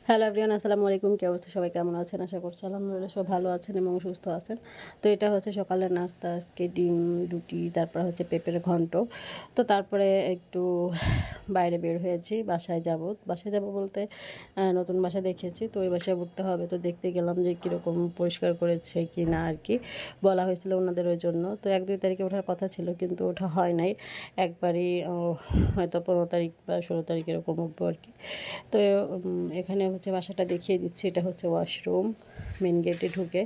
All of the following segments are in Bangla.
হ্যালো এভরিওয়ান, আসসালামু আলাইকুম। কি অবস্থা, সবাই কেমন আছেন? আশা করছি আলহামদুলিল্লাহ সব ভালো আছেন এবং সুস্থ আছেন। তো এটা হচ্ছে সকালের নাস্তা, আজকে ডিম, রুটি, তারপর হচ্ছে পেঁপের ঘন্ট। তো তারপরে একটু বাইরে বের হয়েছি, বাসায় যাব বলতে নতুন বাসা দেখেছি, তো ওই বাসায় উঠতে হবে। তো দেখতে গেলাম যে কীরকম পরিষ্কার করেছে কি না আর কি, বলা হয়েছিল ওনাদের ওই জন্য। তো 1-2 তারিখে ওঠার কথা ছিল, কিন্তু ওঠা হয় নাই। একবারই হয়তো 15 তারিখ বা 16 তারিখ এরকম উঠবো আর কি। তো এখানে হচ্ছে বাসাটা দেখিয়ে দিচ্ছি। এটা হচ্ছে ওয়াশরুম, মেন গেটে ঢুকে,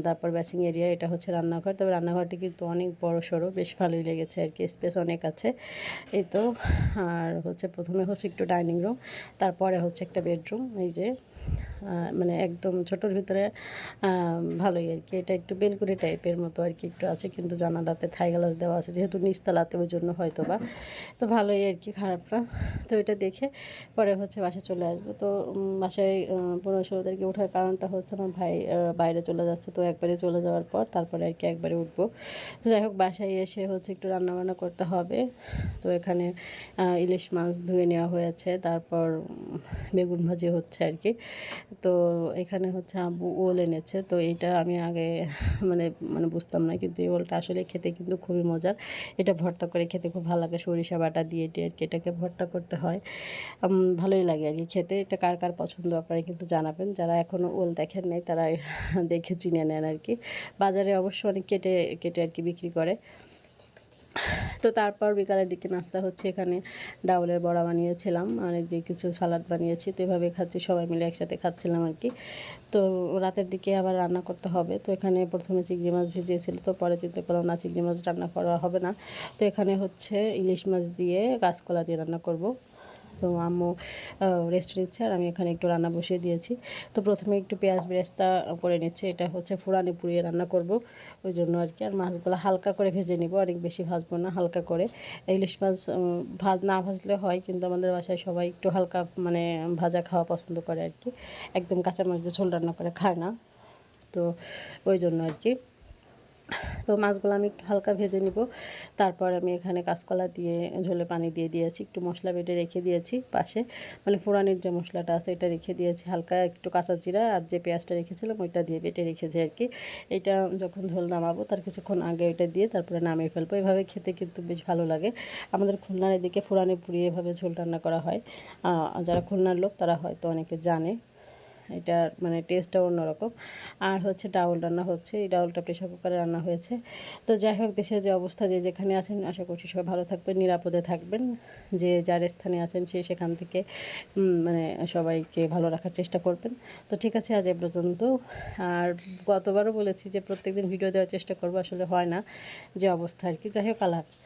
তারপর বেসিং এরিয়া, এটা হচ্ছে রান্নাঘর। তবে রান্নাঘরটি কিন্তু অনেক বড় সড়ো, বেশ ভালোই লেগেছে আর কি, স্পেস অনেক আছে। এই তো। আর হচ্ছে প্রথমে হচ্ছে একটু ডাইনিং রুম, তারপরে হচ্ছে একটা বেডরুম। এই যে মানে একদম ছোটোর ভিতরে ভালোই আর কি। এটা একটু বেলকুনি টাইপের মতো আর কি, একটু আছে, কিন্তু জানালাতে থাই গ্লাস দেওয়া আছে, যেহেতু নিচতলাতে, ওই জন্য হয়তো বা। তো ভালোই আর কি, খারাপ না। তো এটা দেখে পরে হচ্ছে বাসায় চলে আসবো। তো বাসায় 15-16 তারিখে ওঠার কারণটা হচ্ছে আমার ভাই বাইরে চলে যাচ্ছে, তো একবারে চলে যাওয়ার পর তারপরে আর কি একবারে উঠবো। তো যাই হোক, বাসায় এসে হচ্ছে একটু রান্নাবান্না করতে হবে। তো এখানে ইলিশ মাছ ধুয়ে নেওয়া হয়েছে, তারপর বেগুন ভাজি হচ্ছে আর কি। তো এখানে হচ্ছে আব্বু ওল এনেছে। তো এইটা আমি আগে মানে মানে বুঝতাম না, কিন্তু এই ওলটা আসলে খেতে কিন্তু খুবই মজার। এটা ভর্তা করে খেতে খুব ভালো লাগে, সরিষা বাটা দিয়ে আর কি এটাকে ভর্তা করতে হয়। ভালোই লাগে আর কি খেতে। এটা কার কার পছন্দ আপনারা কিন্তু জানাবেন। যারা এখনও ওল দেখেন নাই তারা দেখে চিনে নেন আর কি। বাজারে অবশ্য অনেক কেটে কেটে আর কি বিক্রি করে। তো তারপর বিকালের দিকে নাস্তা হচ্ছে, এখানে ডাউলের বড়া বানিয়েছিলাম, আর যে কিছু সালাদ বানিয়েছি। তো এভাবে খাচ্ছি, সবাই মিলে একসাথে খাচ্ছিলাম আর কি। তো রাতের দিকে আবার রান্না করতে হবে। তো এখানে প্রথমে চিংড়ি মাছ ভিজিয়েছিল, তো পরে চিন্তা করলাম না, চিংড়ি মাছ রান্না করা হবে না। তো এখানে হচ্ছে ইলিশ মাছ দিয়ে কাঁচকলা দিয়ে রান্না করব। তো আম্মু রেস্ট নিচ্ছে, আর আমি এখানে একটু রান্না বসিয়ে দিয়েছি। তো প্রথমে একটু পেঁয়াজ বেরেস্তা করে নিচ্ছে, এটা হচ্ছে ফুরানি পুড়িয়ে রান্না করব, ওই জন্য আর কি। আর মাছগুলো হালকা করে ভেজে নিব, অনেক বেশি ভাজবো না, হালকা করে। ইলিশ মাছ না ভাজলে হয়, কিন্তু আমাদের বাসায় সবাই একটু হালকা মানে ভাজা খাওয়া পছন্দ করে আর কি। একদম কাঁচা মাছ দিয়ে ঝোল রান্না করে খায় না, তো ওই জন্য আর কি। তো মাছগুলো আমি একটু হালকা ভেজে নিব। তারপর আমি এখানে কাঁচকলা দিয়ে ঝোলে পানি দিয়ে দিয়েছি, একটু মশলা বেটে রেখে দিয়েছি পাশে, মানে ফোড়ানির যে মশলাটা আছে এটা রেখে দিয়েছি, হালকা একটু কাঁচা জিরা আর যে পেঁয়াজটা রেখেছিলাম ওইটা দিয়ে বেটে রেখেছি আর কি। এটা যখন ঝোল নামাবো তার কিছুক্ষণ আগে ওইটা দিয়ে তারপরে নামিয়ে ফেলবো। এভাবে খেতে কিন্তু বেশ ভালো লাগে। আমাদের খুলনার এদিকে ফুরানি পুড়িয়ে এভাবে ঝোল রান্না করা হয়। যারা খুলনার লোক তারা হয়তো অনেকে জানে। এটার মানে টেস্টটা অন্যরকম। আর হচ্ছে ডাউল রান্না হচ্ছে, এই ডাউলটা প্রেশার কুকারে রান্না হয়েছে। তো যাই হোক, দেশের যে অবস্থা, যে যেখানে আছেন আশা করছি সবাই ভালো থাকবেন, নিরাপদে থাকবেন। যে যার স্থানে আছেন সে সেখান থেকে মানে সবাইকে ভালো রাখার চেষ্টা করবেন। তো ঠিক আছে, আজ এ পর্যন্ত। আর গতবারও বলেছি যে প্রত্যেকদিন ভিডিও দেওয়ার চেষ্টা করবো, আসলে হয় না, যে অবস্থা আর কি। যাই হোক, আল্লাহ হাফিজ।